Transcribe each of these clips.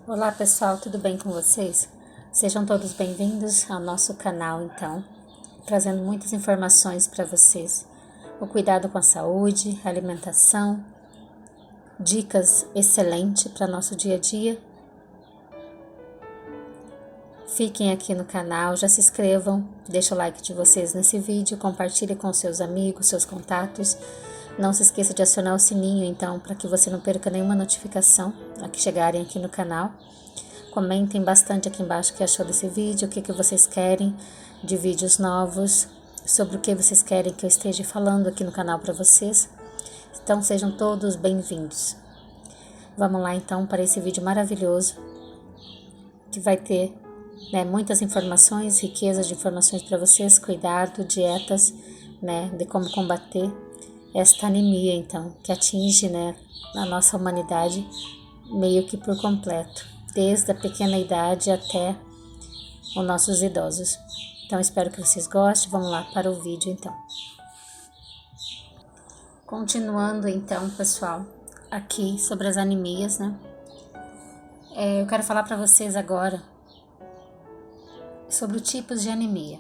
Olá pessoal, tudo bem com vocês? Sejam todos bem-vindos ao nosso canal, então, trazendo muitas informações para vocês. O cuidado com a saúde, alimentação, dicas excelentes para nosso dia a dia. Fiquem aqui no canal, já se inscrevam, deixa o like de vocês nesse vídeo, compartilhe com seus amigos, seus contatos. Não se esqueça de acionar o sininho, então, para que você não perca nenhuma notificação que chegarem aqui no canal. Comentem bastante aqui embaixo o que achou desse vídeo, o que vocês querem de vídeos novos, sobre o que vocês querem que eu esteja falando aqui no canal para vocês. Então, sejam todos bem-vindos. Vamos lá, então, para esse vídeo maravilhoso, que vai ter muitas informações, riquezas de informações para vocês, cuidado, dietas, de como combater esta anemia, então, que atinge, a nossa humanidade meio que por completo, desde a pequena idade até os nossos idosos. Então, espero que vocês gostem. Vamos lá para o vídeo, então. Continuando, então, pessoal, aqui sobre as anemias, eu quero falar para vocês agora sobre os tipos de anemia.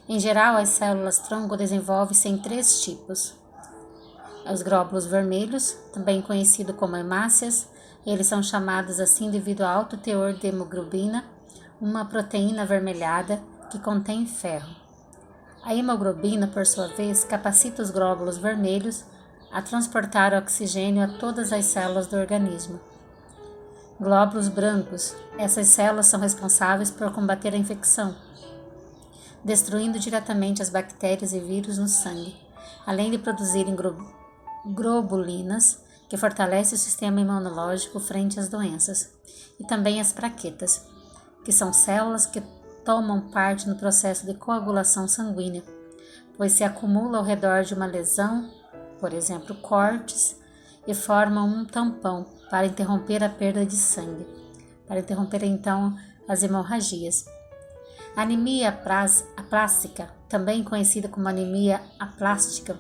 Em geral, as células tronco desenvolvem-se em 3 tipos. Os glóbulos vermelhos, também conhecidos como hemácias, eles são chamados assim devido ao alto teor de hemoglobina, uma proteína avermelhada que contém ferro. A hemoglobina, por sua vez, capacita os glóbulos vermelhos a transportar oxigênio a todas as células do organismo. Glóbulos brancos, essas células são responsáveis por combater a infecção, destruindo diretamente as bactérias e vírus no sangue, além de produzirem globulinas, que fortalecem o sistema imunológico frente às doenças, e também as plaquetas, que são células que tomam parte no processo de coagulação sanguínea, pois se acumulam ao redor de uma lesão, por exemplo, cortes, e formam um tampão para interromper a perda de sangue, para interromper então as hemorragias. A anemia aplásica, também conhecida como anemia aplástica,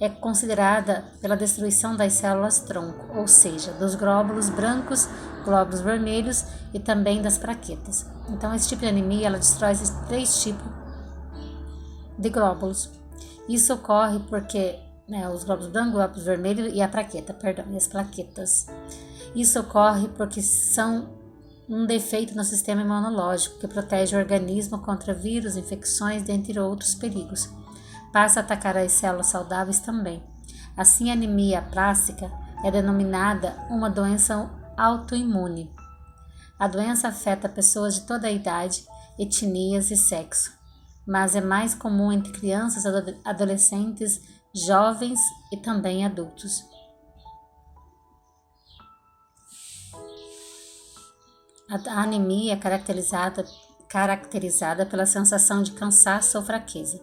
é considerada pela destruição das células tronco, ou seja, dos glóbulos brancos, glóbulos vermelhos e também das plaquetas. Então, esse tipo de anemia, ela destrói esses 3 tipos de glóbulos. Isso ocorre porque, os glóbulos brancos, glóbulos vermelhos e e as plaquetas. Isso ocorre porque são um defeito no sistema imunológico que protege o organismo contra vírus, infecções, dentre outros perigos. Passa a atacar as células saudáveis também. Assim, a anemia aplásica é denominada uma doença autoimune. A doença afeta pessoas de toda a idade, etnias e sexo, mas é mais comum entre crianças, adolescentes, jovens e também adultos. A anemia é caracterizada pela sensação de cansaço ou fraqueza.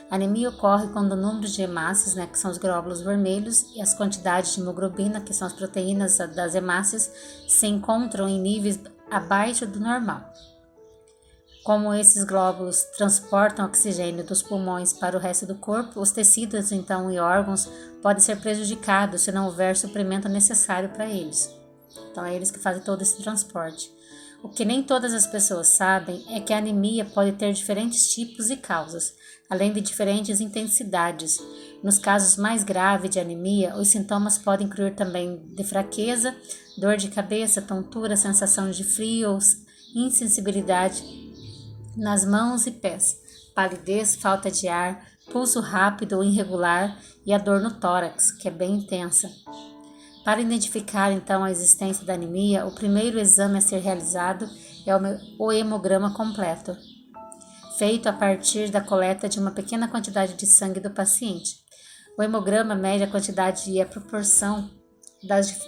A anemia ocorre quando o número de hemácias, que são os glóbulos vermelhos, e as quantidades de hemoglobina, que são as proteínas das hemácias, se encontram em níveis abaixo do normal. Como esses glóbulos transportam oxigênio dos pulmões para o resto do corpo, os tecidos então e órgãos podem ser prejudicados se não houver suprimento necessário para eles. Então é eles que fazem todo esse transporte. O que nem todas as pessoas sabem é que a anemia pode ter diferentes tipos e causas, além de diferentes intensidades. Nos casos mais graves de anemia, os sintomas podem incluir também de fraqueza, dor de cabeça, tontura, sensação de frio, insensibilidade nas mãos e pés, palidez, falta de ar, pulso rápido ou irregular e a dor no tórax, que é bem intensa. Para identificar, então, a existência da anemia, o primeiro exame a ser realizado é o hemograma completo, feito a partir da coleta de uma pequena quantidade de sangue do paciente. O hemograma mede a quantidade e a proporção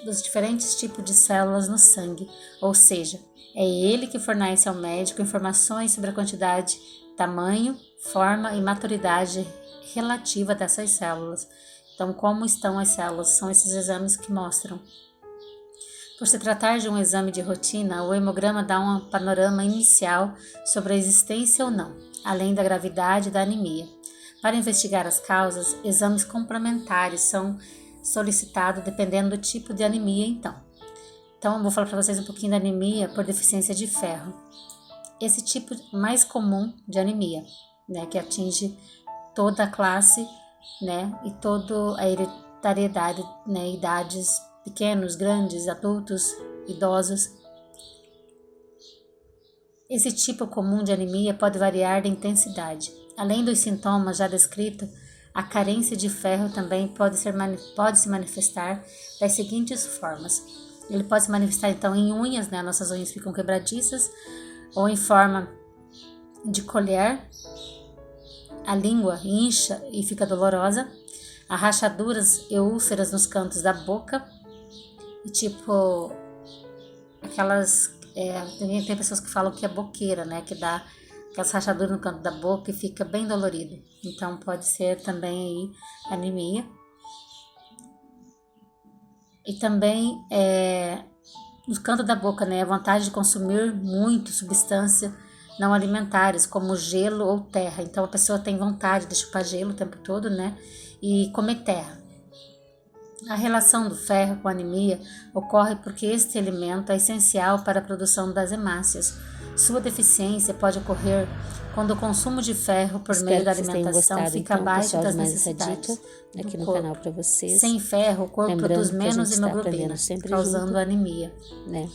dos diferentes tipos de células no sangue, ou seja, é ele que fornece ao médico informações sobre a quantidade, tamanho, forma e maturidade relativa dessas células. Então, como estão as células? São esses exames que mostram. Por se tratar de um exame de rotina, o hemograma dá um panorama inicial sobre a existência ou não, além da gravidade da anemia. Para investigar as causas, exames complementares são solicitados dependendo do tipo de anemia, então. Então, eu vou falar para vocês um pouquinho da anemia por deficiência de ferro. Esse tipo mais comum de anemia, né, que atinge toda a classe, né, e toda a hereditariedade, né, idades pequenos, grandes, adultos, idosos. Esse tipo comum de anemia pode variar de intensidade. Além dos sintomas já descritos, a carência de ferro também pode se manifestar das seguintes formas. Ele pode se manifestar então em unhas, né? Nossas unhas ficam quebradiças, ou em forma de colher, a língua incha e fica dolorosa, há rachaduras e úlceras nos cantos da boca, e tipo aquelas, tem pessoas que falam que é boqueira, né? Que dá aquelas rachaduras no canto da boca e fica bem dolorido. Então pode ser também aí anemia. E também no canto da boca, né, a vontade de consumir muito substância não alimentares, como gelo ou terra. Então a pessoa tem vontade de chupar gelo o tempo todo, né, e comer terra. A relação do ferro com a anemia ocorre porque este alimento é essencial para a produção das hemácias. Sua deficiência pode ocorrer quando o consumo de ferro por meio da alimentação fica abaixo das necessidades aqui do no corpo. canal para vocês. Sem ferro, o corpo produz menos hemoglobina, causando junto, anemia. Né?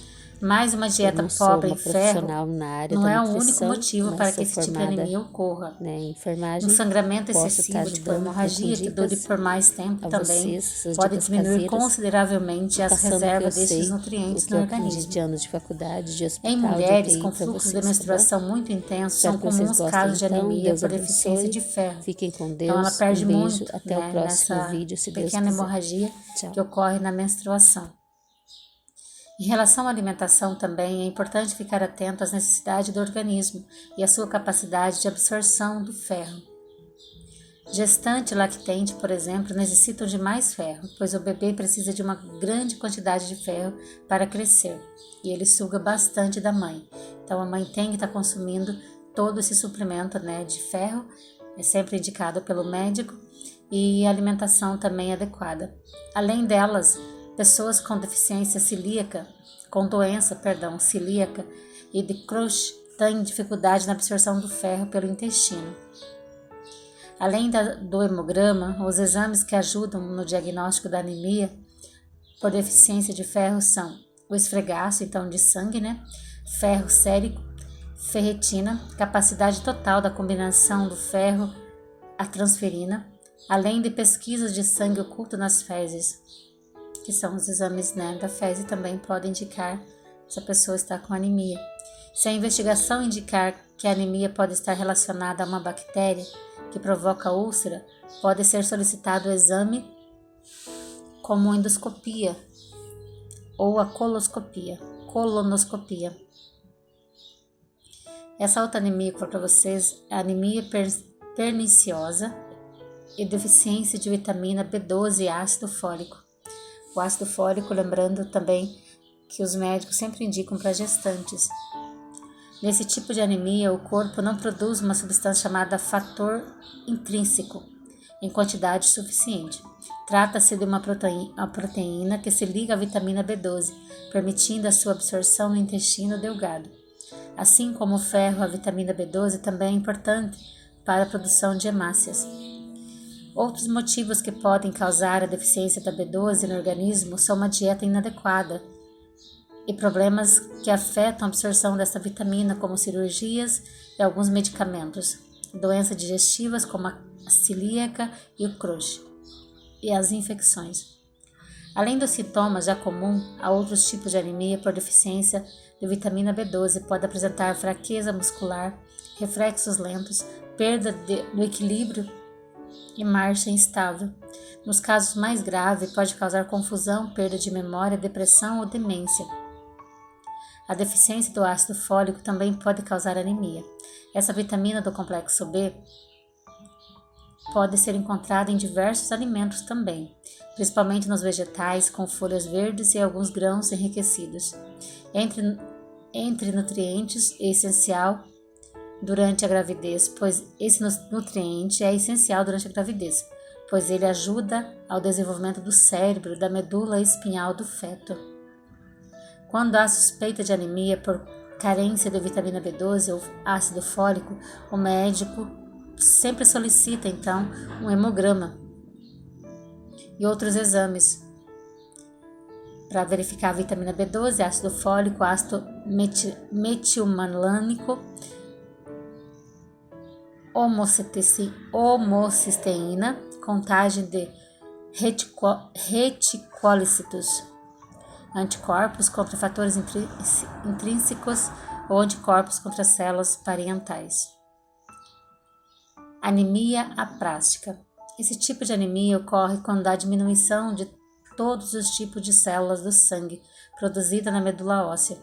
Mas uma dieta pobre em ferro na área não da é o nutrição, único motivo para que esse tipo de anemia ocorra. Né, em enfermagem, Um sangramento posso excessivo, estar tipo ajudando hemorragia, com que dure dicas por mais tempo a também, vocês, essas pode dicas diminuir caseiras, consideravelmente as passando o que eu reservas destes sei, o nutrientes que no eu aprendi organismo. de anos de faculdade, de Em hospital, mulheres de com UTI para fluxo de vocês, tá bom? menstruação muito intenso, Espero são que vocês comuns gostem, casos de então. anemia Deus por deficiência abençoe. de ferro. Fiquem com Então ela Deus. perde Um beijo. muito, Até o próximo nessa vídeo, se Deus pequena quiser. hemorragia Tchau. que ocorre na menstruação. Em relação à alimentação também é importante ficar atento às necessidades do organismo e à sua capacidade de absorção do ferro. Gestante e lactente, por exemplo, necessitam de mais ferro, pois o bebê precisa de uma grande quantidade de ferro para crescer e ele suga bastante da mãe. Então a mãe tem que estar consumindo todo esse suplemento, né, de ferro, é sempre indicado pelo médico, e a alimentação também adequada. Além delas, pessoas com deficiência celíaca, celíaca e de Crohn têm dificuldade na absorção do ferro pelo intestino. Além do hemograma, os exames que ajudam no diagnóstico da anemia por deficiência de ferro são o esfregaço, então de sangue, né? Ferro sérico, ferritina, capacidade total da combinação do ferro, a transferina, além de pesquisas de sangue oculto nas fezes, que são os exames, né, da fezes, também podem indicar se a pessoa está com anemia. Se a investigação indicar que a anemia pode estar relacionada a uma bactéria que provoca úlcera, pode ser solicitado o exame como endoscopia ou a colonoscopia. Essa outra anemia que eu falo para vocês é a anemia perniciosa e deficiência de vitamina B12 e ácido fólico. O ácido fólico, lembrando também que os médicos sempre indicam para gestantes. Nesse tipo de anemia, o corpo não produz uma substância chamada fator intrínseco em quantidade suficiente. Trata-se de uma proteína que se liga à vitamina B12, permitindo a sua absorção no intestino delgado. Assim como o ferro, a vitamina B12 também é importante para a produção de hemácias. Outros motivos que podem causar a deficiência da B12 no organismo são uma dieta inadequada e problemas que afetam a absorção dessa vitamina, como cirurgias e alguns medicamentos, doenças digestivas como a celíaca e o Crohn, e as infecções. Além dos sintomas já comuns, há outros tipos de anemia por deficiência de vitamina B12, pode apresentar fraqueza muscular, reflexos lentos, perda do equilíbrio e marcha instável. Nos casos mais graves, pode causar confusão, perda de memória, depressão ou demência. A deficiência do ácido fólico também pode causar anemia. Essa vitamina do complexo B pode ser encontrada em diversos alimentos também, principalmente nos vegetais com folhas verdes e alguns grãos enriquecidos. Entre nutrientes é essencial durante a gravidez, pois esse nutriente é essencial durante a gravidez, pois ele ajuda ao desenvolvimento do cérebro e da medula espinhal do feto. Quando há suspeita de anemia por carência de vitamina B12 ou ácido fólico, o médico sempre solicita, então, um hemograma e outros exames para verificar a vitamina B12, ácido fólico, ácido metilmalânico, homocisteína, contagem de reticulócitos, anticorpos contra fatores intrínsecos ou anticorpos contra células parentais. Anemia aplásica. Esse tipo de anemia ocorre quando há diminuição de todos os tipos de células do sangue produzida na medula óssea.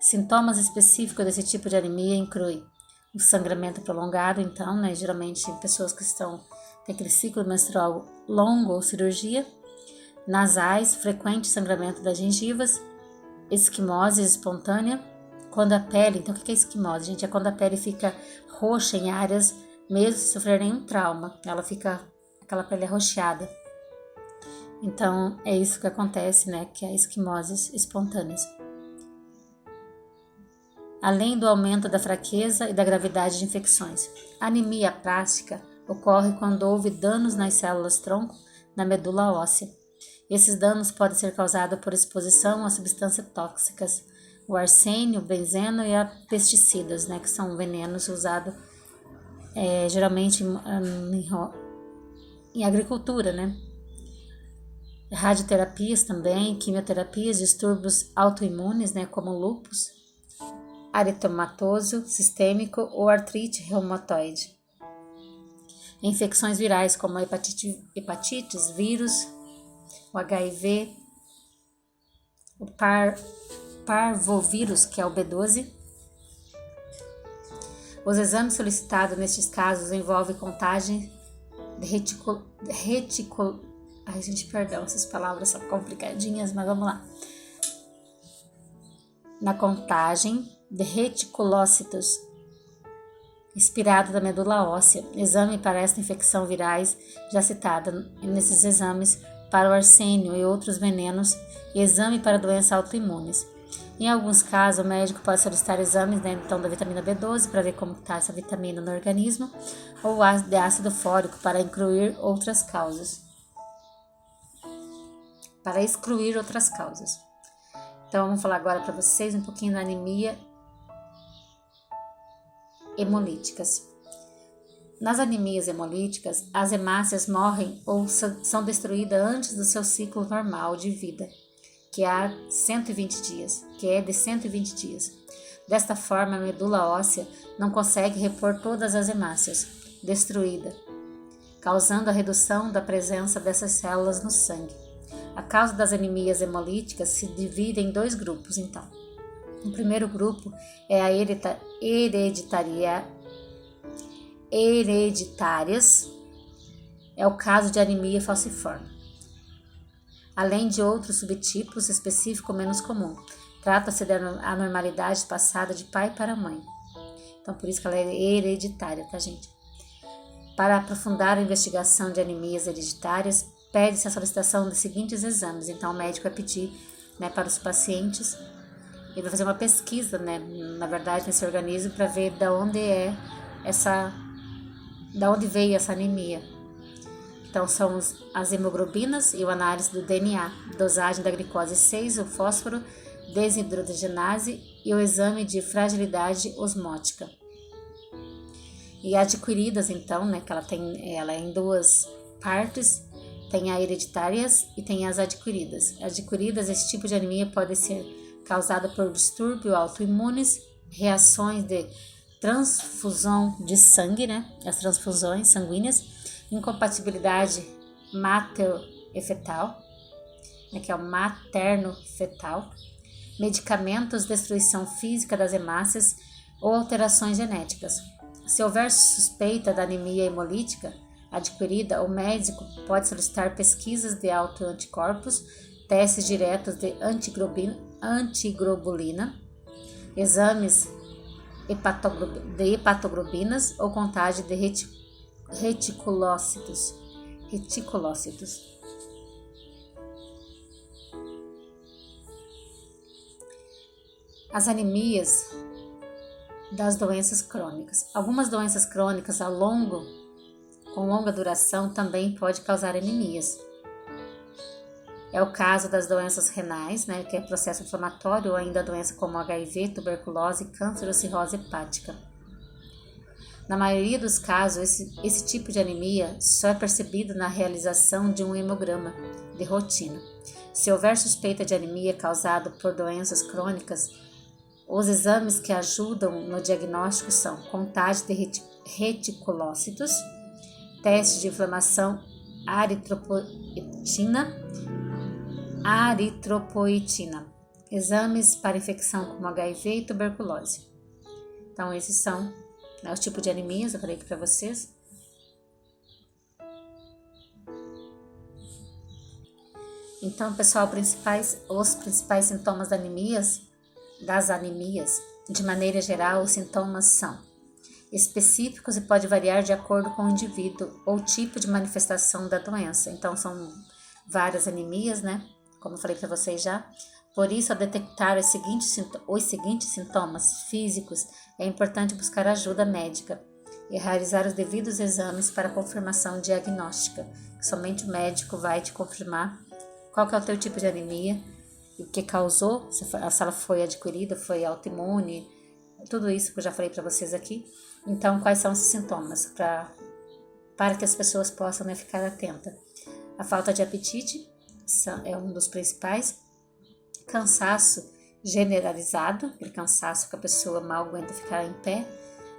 Sintomas específicos desse tipo de anemia incluem o sangramento prolongado, então, geralmente em pessoas que têm aquele ciclo menstrual longo ou cirurgia, nasais, frequente sangramento das gengivas, esquimose espontânea, quando a pele, então o que é esquimose, gente? É quando a pele fica roxa em áreas, mesmo sem sofrer nenhum trauma, ela fica aquela pele arroxeada. Então, é isso que acontece, que é a esquimose espontânea. Além do aumento da fraqueza e da gravidade de infecções. A anemia aplásica ocorre quando houve danos nas células-tronco na medula óssea. Esses danos podem ser causados por exposição a substâncias tóxicas, o arsênio, o benzeno e a pesticidas, que são venenos usados geralmente em agricultura, Radioterapias também, quimioterapias, distúrbios autoimunes, como lúpus, eritematoso sistêmico ou artrite reumatoide. Infecções virais como a hepatites, vírus, o HIV, o parvovírus, que é o B12. Os exames solicitados nestes casos envolvem contagem de Ai, gente, perdão, essas palavras são complicadinhas, mas vamos lá. Na contagem de reticulócitos expirado da medula óssea, exame para esta infecção virais já citada nesses exames para o arsênio e outros venenos e exame para doenças autoimunes. Em alguns casos, o médico pode solicitar exames então da vitamina B12 para ver como está essa vitamina no organismo ou de ácido fólico para excluir outras causas. Então, vamos falar agora para vocês um pouquinho da anemia hemolíticas. Nas anemias hemolíticas, as hemácias morrem ou são destruídas antes do seu ciclo normal de vida, que é de 120 dias. Desta forma, a medula óssea não consegue repor todas as hemácias destruídas, causando a redução da presença dessas células no sangue. A causa das anemias hemolíticas se divide em dois grupos, então. O primeiro grupo é a hereditárias, é o caso de anemia falciforme. Além de outros subtipos específicos menos comum. Trata-se da anormalidade passada de pai para mãe. Então, por isso que ela é hereditária, tá, gente? Para aprofundar a investigação de anemias hereditárias, pede-se a solicitação dos seguintes exames. Então, o médico vai pedir para os pacientes, ele vai fazer uma pesquisa, na verdade, nesse organismo para ver da onde veio essa anemia. Então, são as hemoglobinas e o análise do DNA, dosagem da glicose 6, o fósforo, desidrogenase e o exame de fragilidade osmótica. E adquiridas, então, que ela é em duas partes, tem a hereditárias e tem as adquiridas. Adquiridas, esse tipo de anemia pode ser causada por distúrbios autoimunes, reações de transfusão de sangue, as transfusões sanguíneas, incompatibilidade materno-fetal, que é o materno-fetal, medicamentos, destruição física das hemácias ou alterações genéticas. Se houver suspeita da anemia hemolítica adquirida, o médico pode solicitar pesquisas de autoanticorpos, testes diretos de antiglobulina, exames de hepatoglobinas ou contagem de reticulócitos. As anemias das doenças crônicas. Algumas doenças crônicas com longa duração também pode causar anemias. É o caso das doenças renais, né, que é processo inflamatório, ou ainda doença como HIV, tuberculose, câncer ou cirrose hepática. Na maioria dos casos, esse tipo de anemia só é percebido na realização de um hemograma de rotina. Se houver suspeita de anemia causada por doenças crônicas, os exames que ajudam no diagnóstico são contagem de reticulócitos, teste de inflamação aritropoetina, exames para infecção como HIV e tuberculose. Então, esses são, né, os tipos de anemias, eu falei aqui para vocês. Então, pessoal, os principais sintomas das anemias, de maneira geral, os sintomas são específicos e pode variar de acordo com o indivíduo ou tipo de manifestação da doença. Então, são várias anemias, né? Como eu falei para vocês já. Por isso, ao detectar os seguintes sintomas físicos, é importante buscar ajuda médica e realizar os devidos exames para confirmação diagnóstica. Somente o médico vai te confirmar qual que é o teu tipo de anemia, o que causou, se ela foi adquirida, foi autoimune, tudo isso que eu já falei para vocês aqui. Então, quais são os sintomas para que as pessoas possam, né, ficar atentas? A falta de apetite é um dos principais. Cansaço generalizado, aquele cansaço que a pessoa mal aguenta ficar em pé,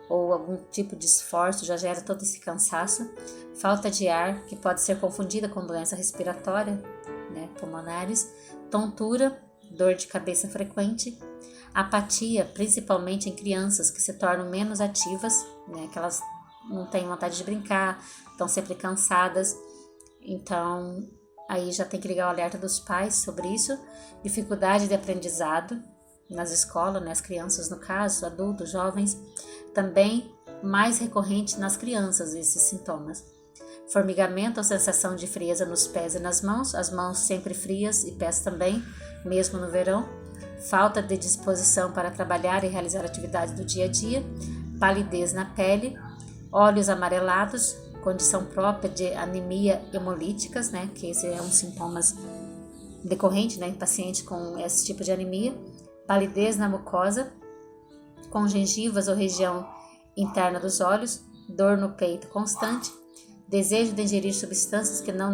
ou algum tipo de esforço já gera todo esse cansaço. Falta de ar, que pode ser confundida com doença respiratória, né, pulmonares. Tontura, dor de cabeça frequente. Apatia, principalmente em crianças que se tornam menos ativas, né, que elas não têm vontade de brincar, estão sempre cansadas. Então, aí já tem que ligar o alerta dos pais sobre isso. Dificuldade de aprendizado nas escolas, né, as crianças no caso, adultos, jovens. Também mais recorrente nas crianças esses sintomas. Formigamento ou sensação de frieza nos pés e nas mãos, as mãos sempre frias e pés também, mesmo no verão. Falta de disposição para trabalhar e realizar atividades do dia a dia. Palidez na pele, olhos amarelados, condição própria de anemia hemolíticas, né, que esse é um sintomas decorrente, né, em paciente com esse tipo de anemia. Palidez na mucosa, com gengivas ou região interna dos olhos, dor no peito constante, desejo de ingerir substâncias que não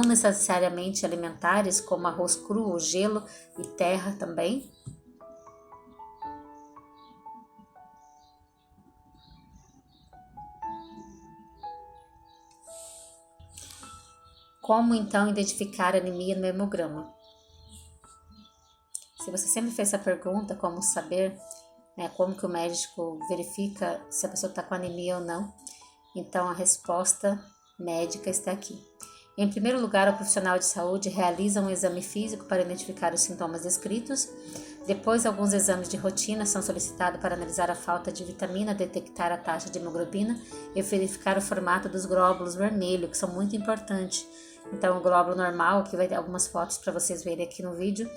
necessariamente alimentares, como arroz cru ou gelo e terra também. Como então identificar anemia no hemograma? Se você sempre fez essa pergunta, como saber, né, como que o médico verifica se a pessoa está com anemia ou não, então a resposta médica está aqui. Em primeiro lugar, o profissional de saúde realiza um exame físico para identificar os sintomas descritos. Depois, alguns exames de rotina são solicitados para analisar a falta de vitamina, detectar a taxa de hemoglobina e verificar o formato dos glóbulos vermelhos, que são muito importantes. Então, o glóbulo normal, aqui vai ter algumas fotos para vocês verem aqui no vídeo.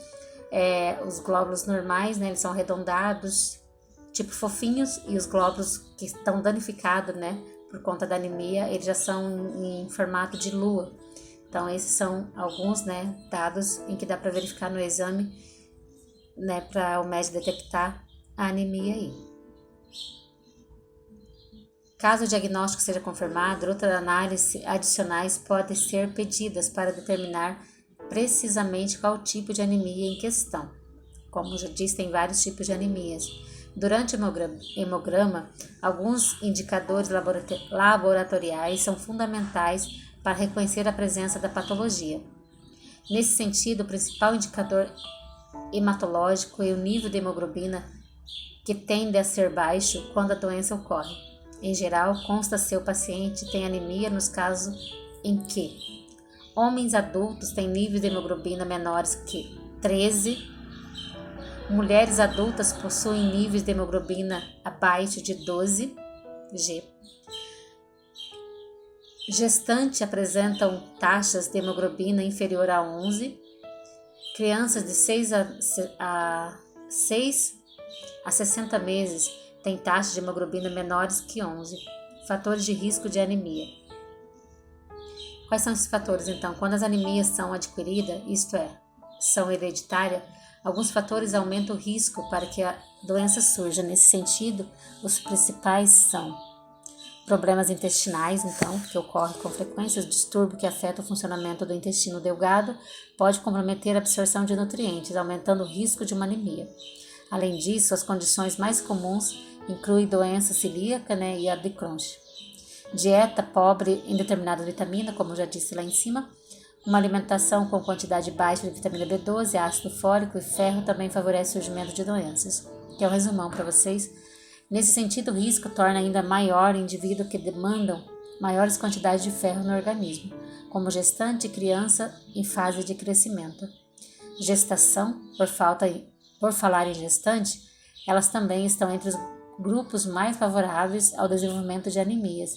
Os glóbulos normais, né, eles são arredondados, tipo fofinhos, e os glóbulos que estão danificados, né, por conta da anemia, eles já são em formato de lua. Então, esses são alguns, né, dados em que dá para verificar no exame, né, para o médico detectar a anemia aí. Caso o diagnóstico seja confirmado, outras análises adicionais podem ser pedidas para determinar precisamente qual tipo de anemia em questão. Como já disse, tem vários tipos de anemias. Durante o hemograma, alguns indicadores laboratoriais são fundamentais para reconhecer a presença da patologia. Nesse sentido, o principal indicador hematológico é o nível de hemoglobina, que tende a ser baixo quando a doença ocorre. Em geral, consta se o paciente tem anemia nos casos em que homens adultos têm níveis de hemoglobina menores que 13, mulheres adultas possuem níveis de hemoglobina abaixo de 12 G. Gestantes apresentam taxas de hemoglobina inferior a 11. Crianças de 6 a 60 meses têm taxas de hemoglobina menores que 11. Fatores de risco de anemia. Quais são esses fatores, então? Quando as anemias são adquiridas, isto é, são hereditárias, alguns fatores aumentam o risco para que a doença surja. Nesse sentido, os principais são problemas intestinais, então, que ocorrem com frequência, o distúrbio que afeta o funcionamento do intestino delgado pode comprometer a absorção de nutrientes, aumentando o risco de uma anemia. Além disso, as condições mais comuns incluem doença celíaca, e a de Crohn. Dieta pobre em determinadas vitaminas, como eu já disse lá em cima. Uma alimentação com quantidade baixa de vitamina B12, ácido fólico e ferro também favorece o surgimento de doenças. Que é um resumão para vocês. Nesse sentido, o risco torna ainda maior indivíduos que demandam maiores quantidades de ferro no organismo, como gestante e criança em fase de crescimento. Gestação, por falar em gestante, elas também estão entre os grupos mais favoráveis ao desenvolvimento de anemias.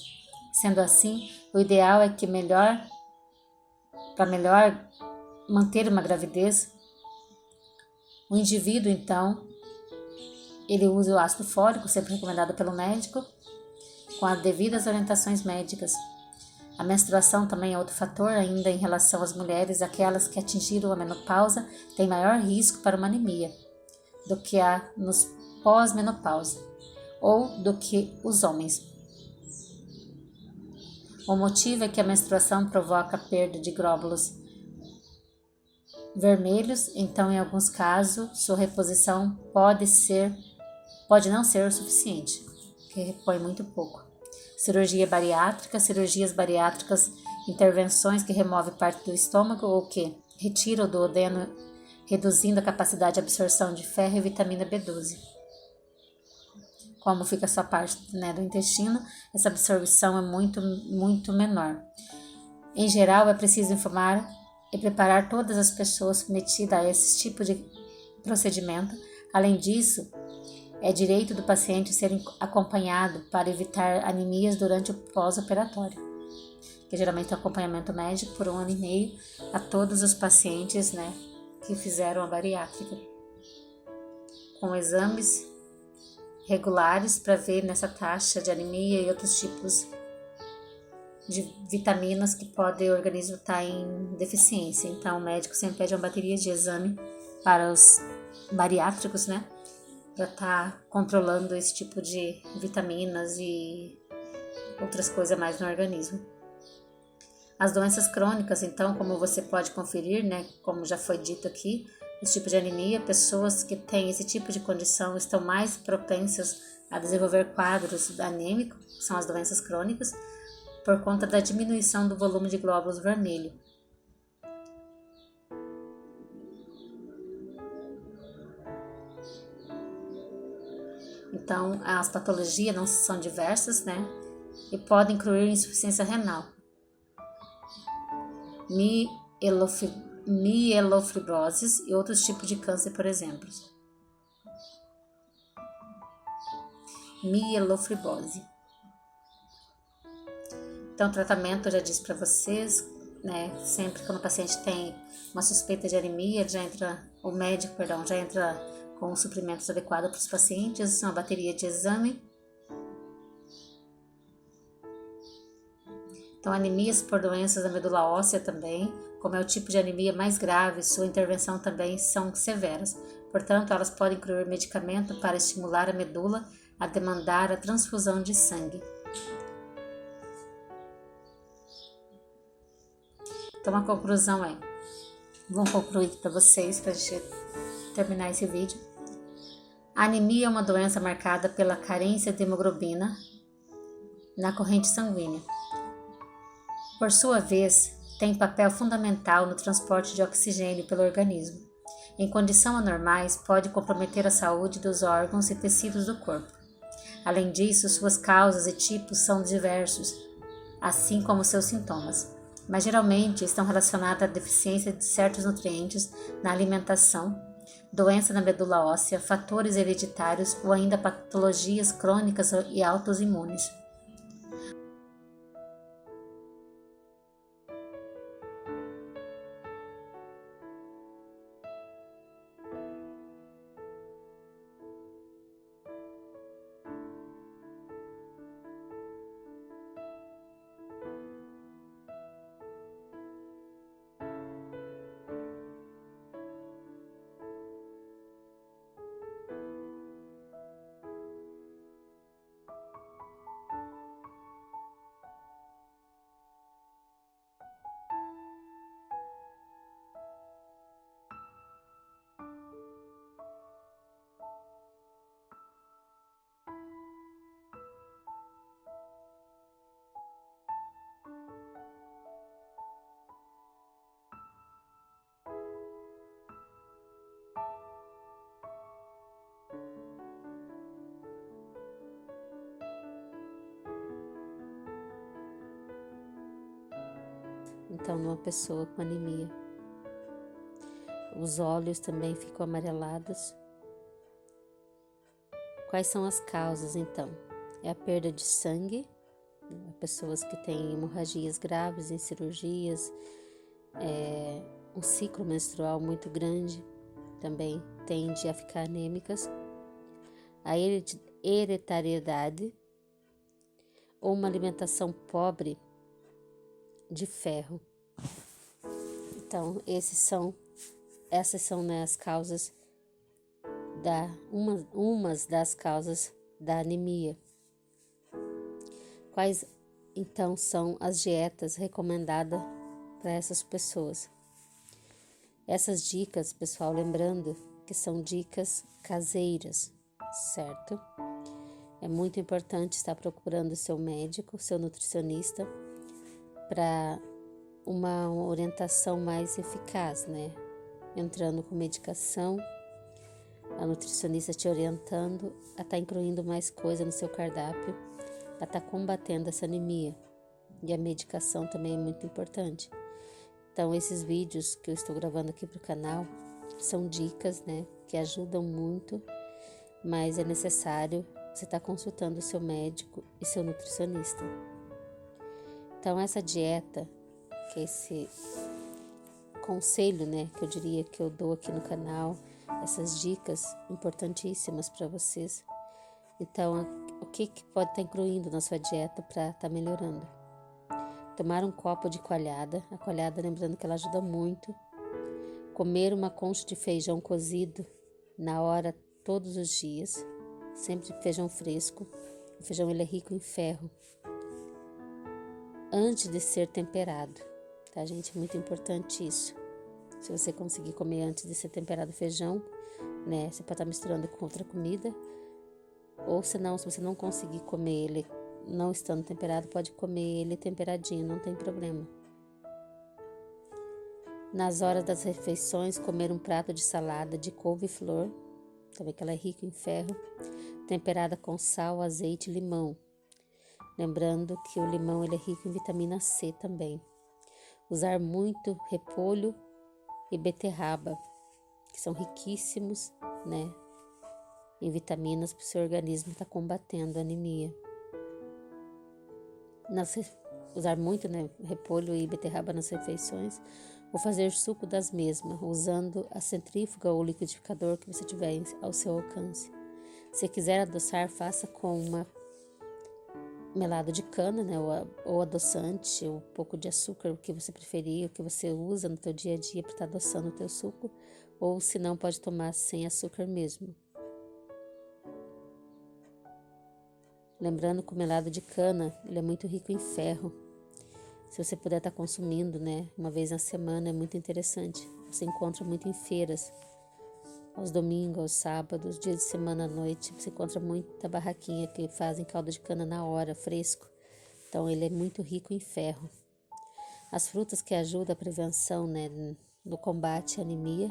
Sendo assim, o ideal é que para melhor manter uma gravidez, o indivíduo, então, ele usa o ácido fólico, sempre recomendado pelo médico, com as devidas orientações médicas. A menstruação também é outro fator, ainda em relação às mulheres, aquelas que atingiram a menopausa têm maior risco para uma anemia do que a nos pós-menopausa, ou do que os homens. O motivo é que a menstruação provoca a perda de glóbulos vermelhos, então em alguns casos sua reposição pode não ser o suficiente, que repõe muito pouco. Cirurgias bariátricas, intervenções que removem parte do estômago ou que retiram o duodeno, reduzindo a capacidade de absorção de ferro e vitamina B12. Como fica essa parte do intestino, essa absorção é muito menor. Em geral, é preciso informar e preparar todas as pessoas submetidas a esse tipo de procedimento. Além disso, é direito do paciente ser acompanhado para evitar anemias durante o pós-operatório, que geralmente é acompanhamento médico por 1 ano e meio a todos os pacientes que fizeram a bariátrica, com exames regulares para ver nessa taxa de anemia e outros tipos de vitaminas que pode o organismo estar em deficiência. Então, o médico sempre pede uma bateria de exame para os bariátricos, para estar controlando esse tipo de vitaminas e outras coisas mais no organismo. As doenças crônicas, então, como você pode conferir, como já foi dito aqui, esse tipo de anemia, pessoas que têm esse tipo de condição estão mais propensas a desenvolver quadros anêmicos, que são as doenças crônicas, por conta da diminuição do volume de glóbulos vermelhos. Então, as patologias não são diversas, e podem incluir insuficiência renal, mielofibrose e outros tipos de câncer, por exemplo. Mielofibrose. Então, o tratamento, eu já disse para vocês, sempre quando o paciente tem uma suspeita de anemia, o médico já entra com os suprimentos adequados para os pacientes, uma bateria de exame. Então, anemias por doenças da medula óssea também, como é o tipo de anemia mais grave, sua intervenção também são severas. Portanto, elas podem incluir medicamento para estimular a medula a demandar a transfusão de sangue. Então, a conclusão vamos concluir para vocês, para a gente terminar esse vídeo. A anemia é uma doença marcada pela carência de hemoglobina na corrente sanguínea. Por sua vez, tem papel fundamental no transporte de oxigênio pelo organismo. Em condições anormais, pode comprometer a saúde dos órgãos e tecidos do corpo. Além disso, suas causas e tipos são diversos, assim como seus sintomas, mas geralmente estão relacionados à deficiência de certos nutrientes na alimentação, doença na medula óssea, fatores hereditários ou ainda patologias crônicas e autoimunes. então, numa pessoa com anemia. Os olhos também ficam amarelados. Quais são as causas, então? É a perda de sangue, pessoas que têm hemorragias graves em cirurgias, um ciclo menstrual muito grande também tende a ficar anêmicas, a hereditariedade ou uma alimentação pobre de ferro. Então, essas são, né, as causas umas das causas da anemia. Quais então são as dietas recomendadas para essas pessoas? Essas dicas, pessoal, lembrando que são dicas caseiras, certo? É muito importante estar procurando seu médico, seu nutricionista, para uma orientação mais eficaz, né? Entrando com medicação, a nutricionista te orientando a estar incluindo mais coisa no seu cardápio, a estar combatendo essa anemia. E a medicação também é muito importante. Então, esses vídeos que eu estou gravando aqui para o canal são dicas, né, que ajudam muito, mas é necessário você estar consultando o seu médico e seu nutricionista. Então, essa dieta, que é esse conselho, né, que eu diria que eu dou aqui no canal, essas dicas importantíssimas para vocês. Então, o que pode estar incluindo na sua dieta para estar melhorando? Tomar um copo de coalhada, a coalhada, lembrando que ela ajuda muito. Comer uma concha de feijão cozido na hora, todos os dias, sempre feijão fresco. O feijão ele é rico em ferro. Antes de ser temperado, tá, gente? É muito importante isso. Se você conseguir comer antes de ser temperado o feijão, né, você pode estar misturando com outra comida. Ou senão, se você não conseguir comer ele não estando temperado, pode comer ele temperadinho, não tem problema. Nas horas das refeições, comer um prato de salada de couve-flor, também que ela é rica em ferro, temperada com sal, azeite e limão. Lembrando que o limão ele é rico em vitamina C também. Usar muito repolho e beterraba, que são riquíssimos, né, em vitaminas para o seu organismo estar combatendo a anemia. Usar muito, né, repolho e beterraba nas refeições, ou fazer suco das mesmas, usando a centrífuga ou liquidificador que você tiver ao seu alcance. Se quiser adoçar, faça com uma melado de cana, né, ou adoçante, ou um pouco de açúcar, o que você preferir, o que você usa no teu dia a dia para estar adoçando o teu suco, ou se não, pode tomar sem açúcar mesmo. Lembrando que o melado de cana, ele é muito rico em ferro. Se você puder estar consumindo, né, uma vez na semana, é muito interessante. Você encontra muito em feiras, aos domingos, aos sábados, dias de semana à noite. Você encontra muita barraquinha que fazem caldo de cana na hora, fresco. Então, ele é muito rico em ferro. As frutas que ajudam a prevenção, né, no combate à anemia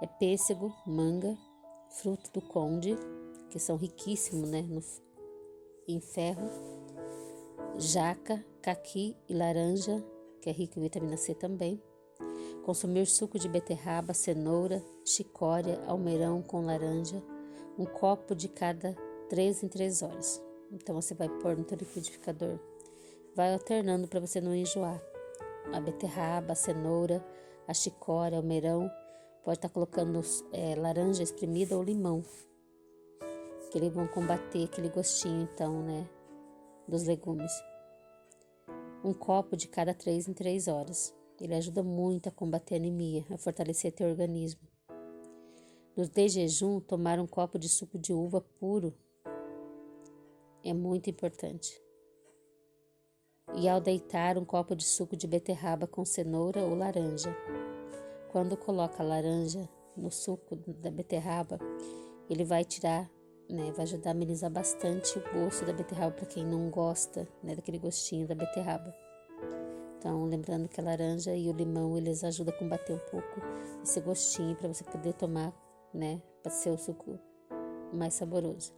é pêssego, manga, fruto do conde, que são riquíssimos, né, em ferro, jaca, caqui e laranja, que é rico em vitamina C também. Consumir suco de beterraba, cenoura, chicória, almeirão com laranja, um copo de cada 3 em 3 horas. Então você vai pôr no teu liquidificador, vai alternando para você não enjoar. A beterraba, a cenoura, a chicória, almeirão, pode estar colocando laranja espremida ou limão, que eles vão combater aquele gostinho, então, né, dos legumes. Um copo de cada 3 em 3 horas. Ele ajuda muito a combater a anemia, a fortalecer teu organismo. No de jejum, tomar um copo de suco de uva puro é muito importante. E ao deitar, um copo de suco de beterraba com cenoura ou laranja. Quando coloca a laranja no suco da beterraba, ele vai tirar, né, vai ajudar a amenizar bastante o gosto da beterraba para quem não gosta, né, daquele gostinho da beterraba. Então, lembrando que a laranja e o limão, eles ajudam a combater um pouco esse gostinho para você poder tomar, né, para ser o suco mais saboroso.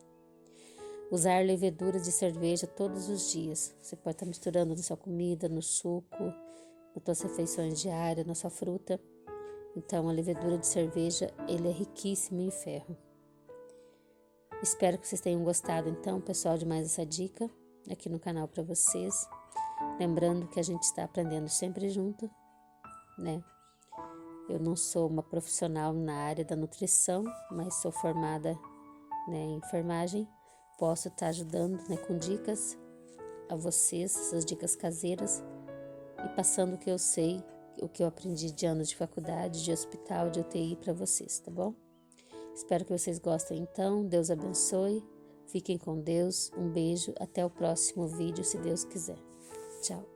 Usar leveduras de cerveja todos os dias. Você pode estar misturando na sua comida, no suco, nas tuas refeições diárias, na sua fruta. Então, a levedura de cerveja, ele é riquíssimo em ferro. Espero que vocês tenham gostado, então, pessoal, de mais essa dica aqui no canal para vocês. Lembrando que a gente está aprendendo sempre junto, né? Eu não sou uma profissional na área da nutrição, mas sou formada, né, em enfermagem. Posso estar ajudando, né, com dicas a vocês, essas dicas caseiras, e passando o que eu sei, o que eu aprendi de anos de faculdade, de hospital, de UTI para vocês, tá bom? Espero que vocês gostem então. Deus abençoe. Fiquem com Deus. Um beijo. Até o próximo vídeo, se Deus quiser. Tchau.